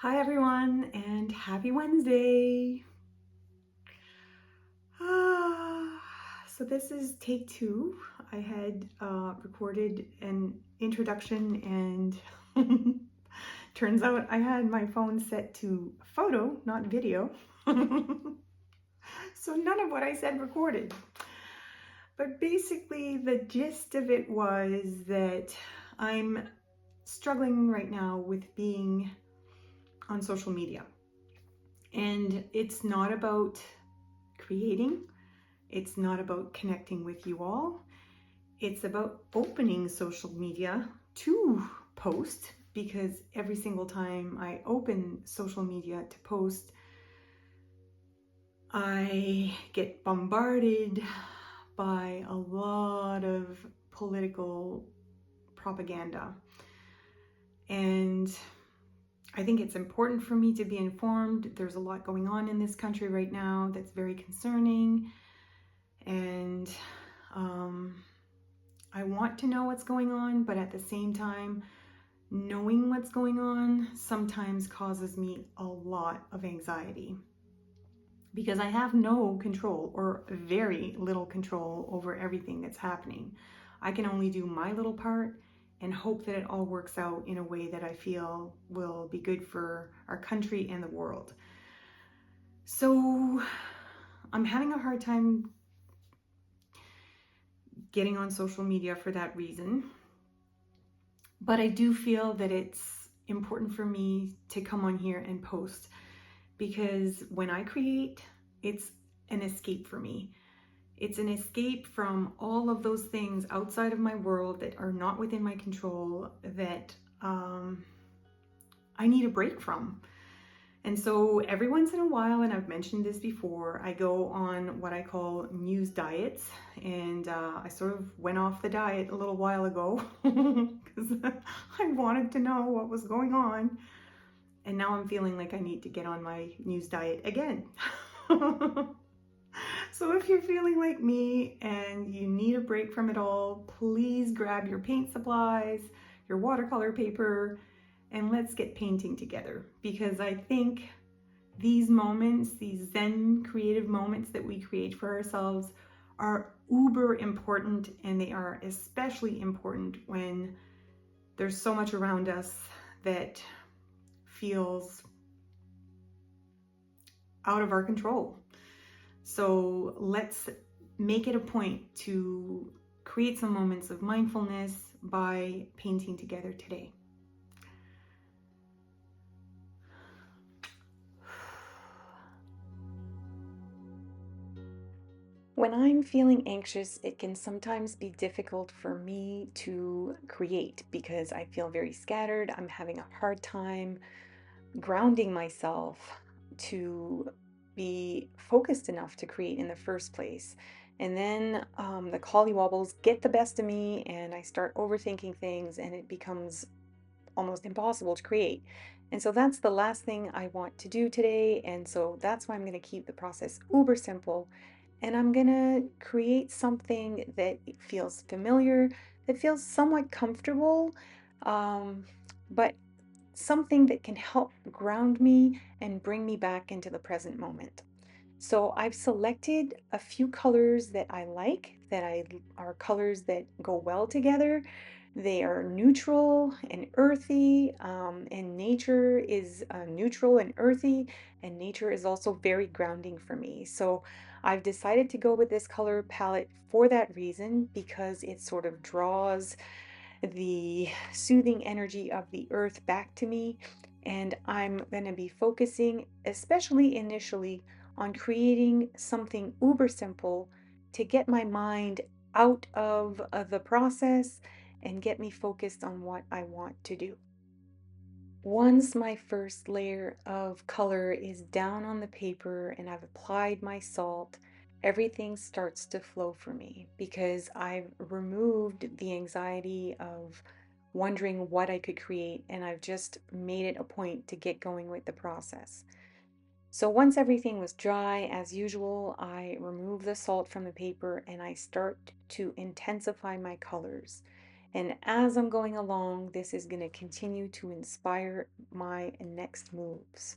Hi everyone, and happy Wednesday. Ah, so this is take two. I had recorded an introduction and turns out I had my phone set to photo, not video. So none of what I said recorded. But basically the gist of it was that I'm struggling right now with being on social media. And it's not about creating, it's not about connecting with you all. It's about opening social media to post, because every single time I open social media to post, I get bombarded by a lot of political propaganda. And I think it's important for me to be informed. There's a lot going on in this country right now that's very concerning. And I want to know what's going on, but at the same time, knowing what's going on sometimes causes me a lot of anxiety because I have no control or very little control over everything that's happening. I can only do my little part and hope that it all works out in a way that I feel will be good for our country and the world. So I'm having a hard time getting on social media for that reason. But I do feel that it's important for me to come on here and post, because when I create, it's an escape for me. It's an escape from all of those things outside of my world that are not within my control, that I need a break from. And so every once in a while, and I've mentioned this before, I go on what I call news diets. And I sort of went off the diet a little while ago because I wanted to know what was going on. And now I'm feeling like I need to get on my news diet again. So if you're feeling like me and you need a break from it all, please grab your paint supplies, your watercolor paper, and let's get painting together, because I think these moments, these Zen creative moments that we create for ourselves, are uber important, and they are especially important when there's so much around us that feels out of our control. So let's make it a point to create some moments of mindfulness by painting together today. When I'm feeling anxious, it can sometimes be difficult for me to create because I feel very scattered. I'm having a hard time grounding myself to be focused enough to create in the first place. And then the collywobbles get the best of me, and I start overthinking things, and it becomes almost impossible to create. And so that's the last thing I want to do today. And so that's why I'm going to keep the process uber simple. And I'm going to create something that feels familiar, that feels somewhat comfortable, um, but something that can help ground me and bring me back into the present moment. So I've selected a few colors that I like, are colors that go well together. They are neutral and earthy, and nature is neutral and earthy, and nature is also very grounding for me. So I've decided to go with this color palette for that reason, because it sort of draws the soothing energy of the earth back to me. And I'm going to be focusing, especially initially, on creating something uber simple to get my mind out of the process and get me focused on what I want to do. Once my first layer of color is down on the paper and I've applied my salt, everything starts to flow for me, because I've removed the anxiety of wondering what I could create, and I've just made it a point to get going with the process. So once everything was dry, as usual, I remove the salt from the paper and I start to intensify my colors. And as I'm going along, this is going to continue to inspire my next moves.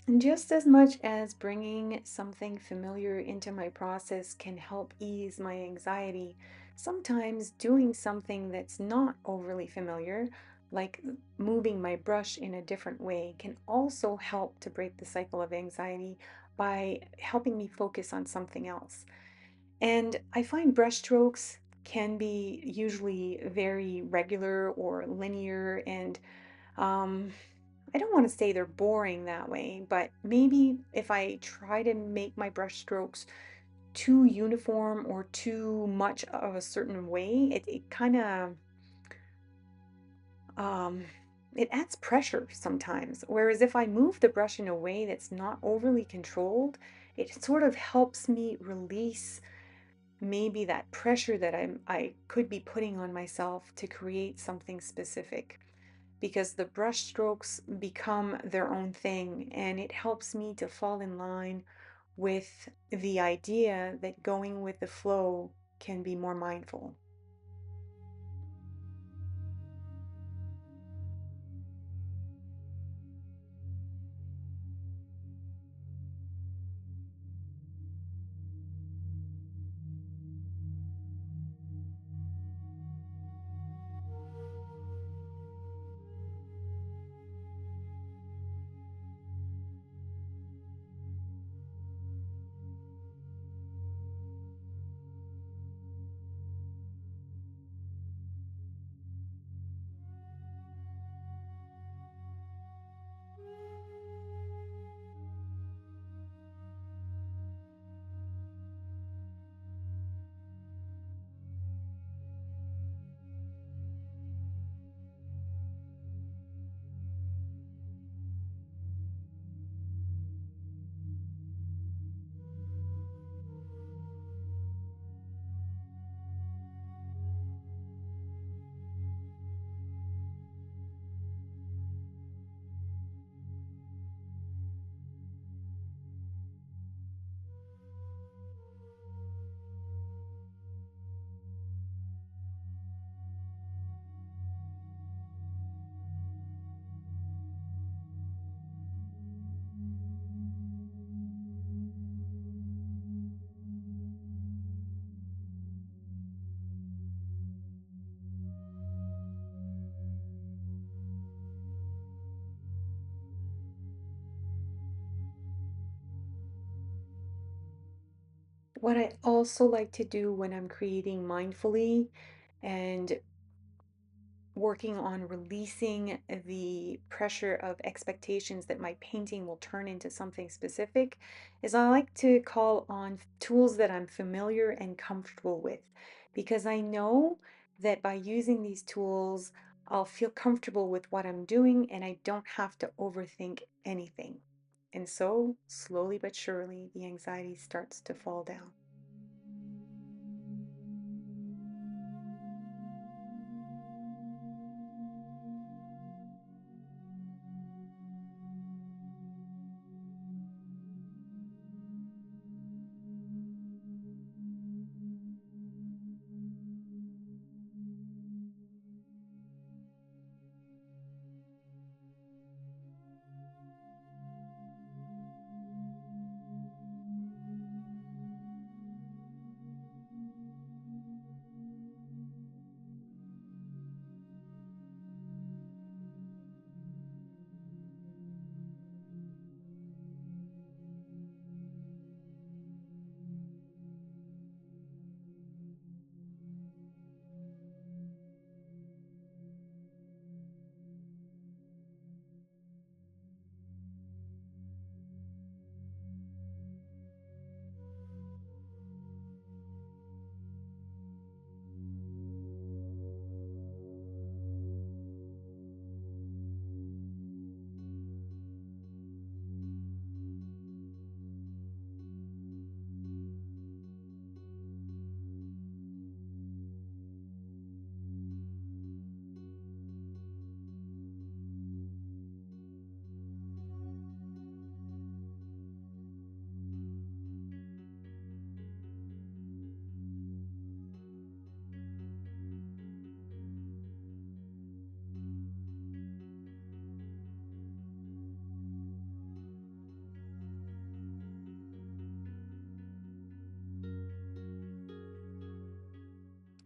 And just as much as bringing something familiar into my process can help ease my anxiety, sometimes doing something that's not overly familiar, like moving my brush in a different way, can also help to break the cycle of anxiety by helping me focus on something else. And I find brushstrokes can be usually very regular or linear, and um, I don't want to say they're boring that way, but maybe if I try to make my brush strokes too uniform or too much of a certain way, it kind of um, it adds pressure sometimes. Whereas if I move the brush in a way that's not overly controlled, it sort of helps me release maybe that pressure that I could be putting on myself to create something specific, because the brush strokes become their own thing, and it helps me to fall in line with the idea that going with the flow can be more mindful. What I also like to do when I'm creating mindfully and working on releasing the pressure of expectations that my painting will turn into something specific is I like to call on tools that I'm familiar and comfortable with, because I know that by using these tools, I'll feel comfortable with what I'm doing and I don't have to overthink anything. And so, slowly but surely, the anxiety starts to fall down.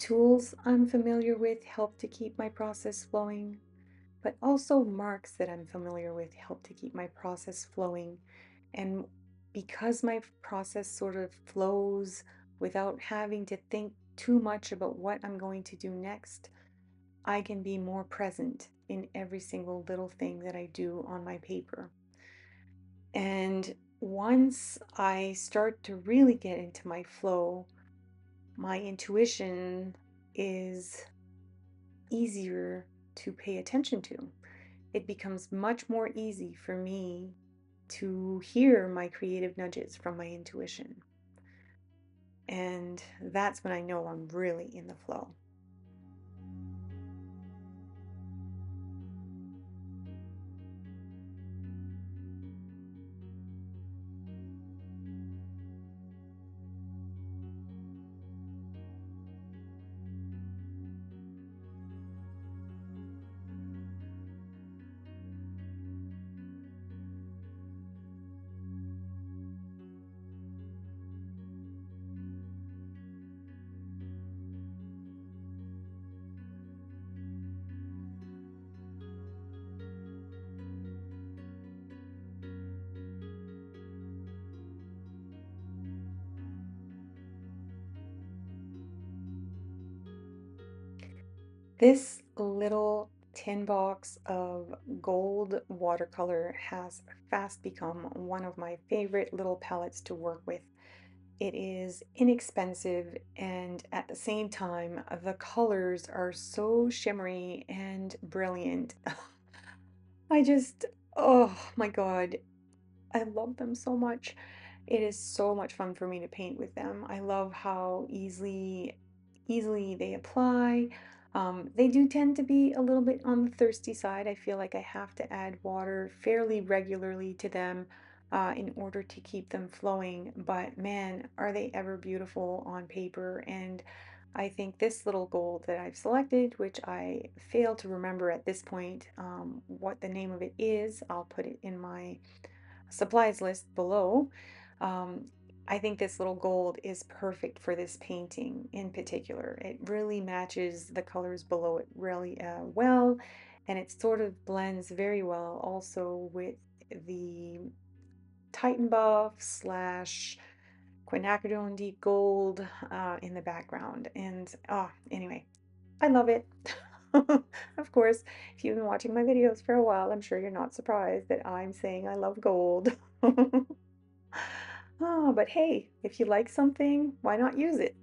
Tools I'm familiar with help to keep my process flowing, but also marks that I'm familiar with help to keep my process flowing. And because my process sort of flows without having to think too much about what I'm going to do next, I can be more present in every single little thing that I do on my paper. And once I start to really get into my flow, my intuition is easier to pay attention to. It becomes much more easy for me to hear my creative nudges from my intuition. And that's when I know I'm really in the flow. This little tin box of gold watercolor has fast become one of my favorite little palettes to work with. It is inexpensive, and at the same time, the colors are so shimmery and brilliant. I just, oh my God, I love them so much. It is so much fun for me to paint with them. I love how easily they apply. They do tend to be a little bit on the thirsty side. I feel like I have to add water fairly regularly to them in order to keep them flowing. But man, are they ever beautiful on paper. And I think this little gold that I've selected, which I fail to remember at this point what the name of it is, I'll put it in my supplies list below. Um, I think this little gold is perfect for this painting in particular. It really matches the colors below it really well, and it sort of blends very well also with the Titan buff slash quinacridone deep gold in the background. And anyway, I love it. Of course, if you've been watching my videos for a while, I'm sure you're not surprised that I'm saying I love gold. But hey, if you like something, why not use it?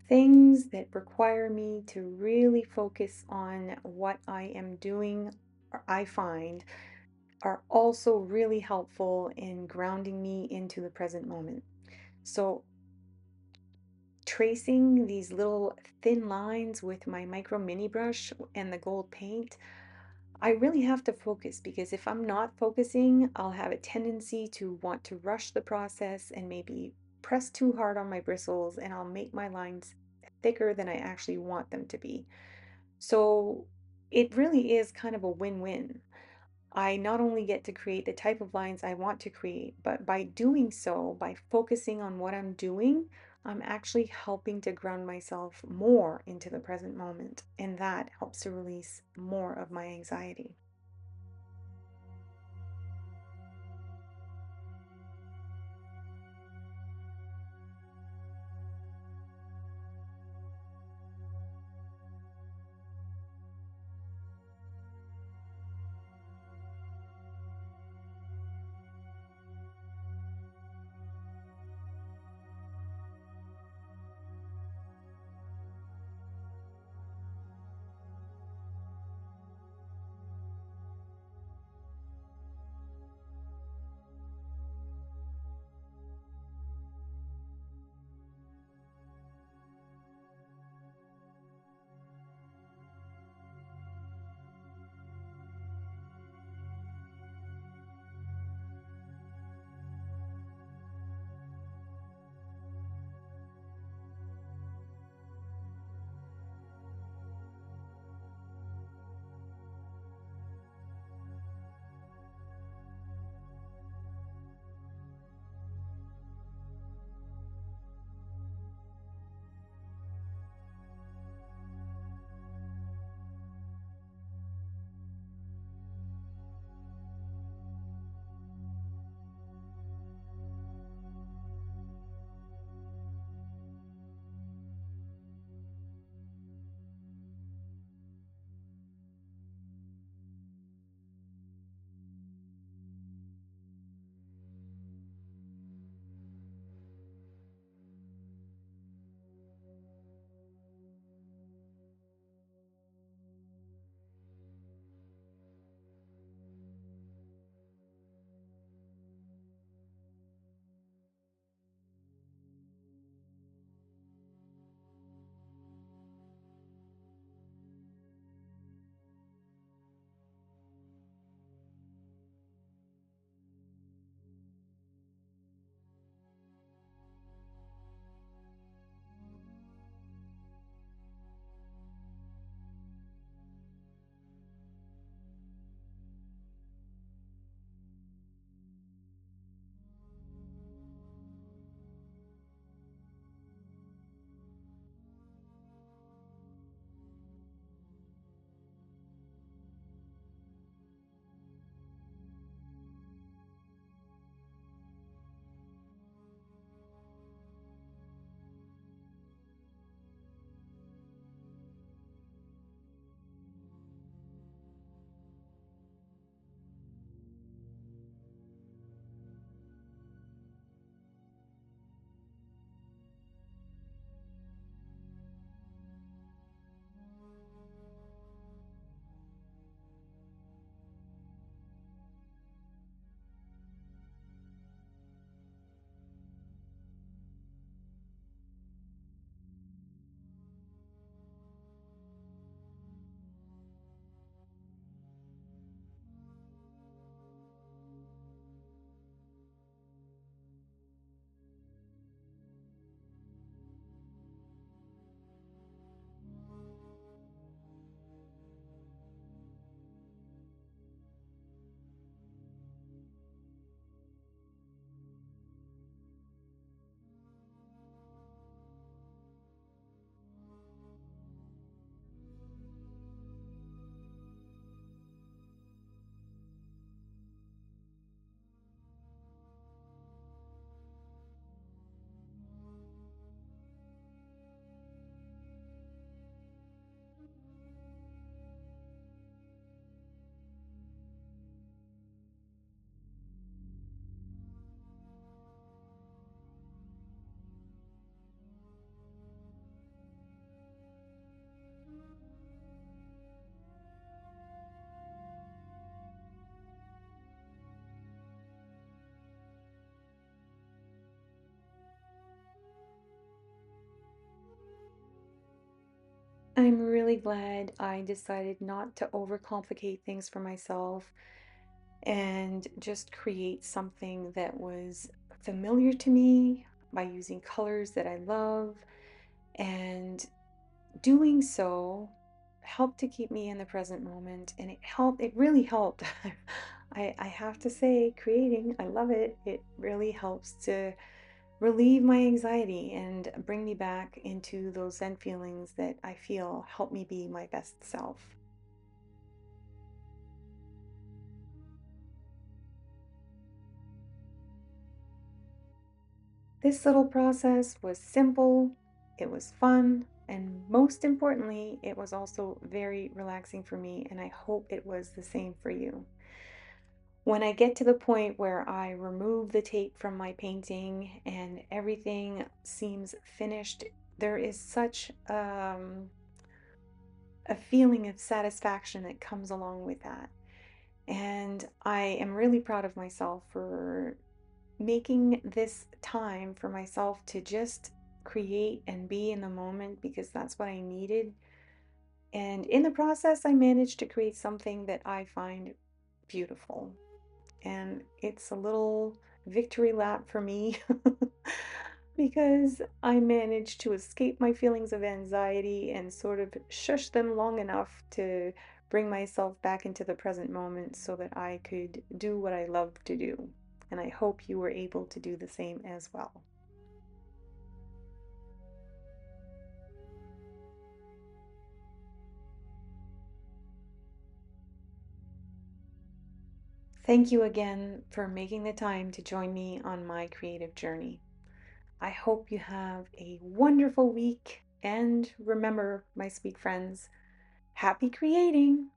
Things that require me to really focus on what I am doing, I find, are also really helpful in grounding me into the present moment. So tracing these little thin lines with my micro mini brush and the gold paint, I really have to focus because if I'm not focusing, I'll have a tendency to want to rush the process and maybe press too hard on my bristles, and I'll make my lines thicker than I actually want them to be. So it really is kind of a win-win. I not only get to create the type of lines I want to create, but by doing so, by focusing on what I'm doing, I'm actually helping to ground myself more into the present moment. And that helps to release more of my anxiety. I'm really glad I decided not to overcomplicate things for myself and just create something that was familiar to me by using colors that I love. And doing so helped to keep me in the present moment. And it really helped. I have to say, creating, I love it. It really helps to relieve my anxiety and bring me back into those Zen feelings that I feel help me be my best self. This little process was simple, it was fun, and most importantly, it was also very relaxing for me, and I hope it was the same for you. When I get to the point where I remove the tape from my painting and everything seems finished, there is such a feeling of satisfaction that comes along with that. And I am really proud of myself for making this time for myself to just create and be in the moment because that's what I needed. And in the process, I managed to create something that I find beautiful. And it's a little victory lap for me because I managed to escape my feelings of anxiety and sort of shush them long enough to bring myself back into the present moment so that I could do what I love to do. And I hope you were able to do the same as well. Thank you again for making the time to join me on my creative journey. I hope you have a wonderful week. And remember, my sweet friends, happy creating!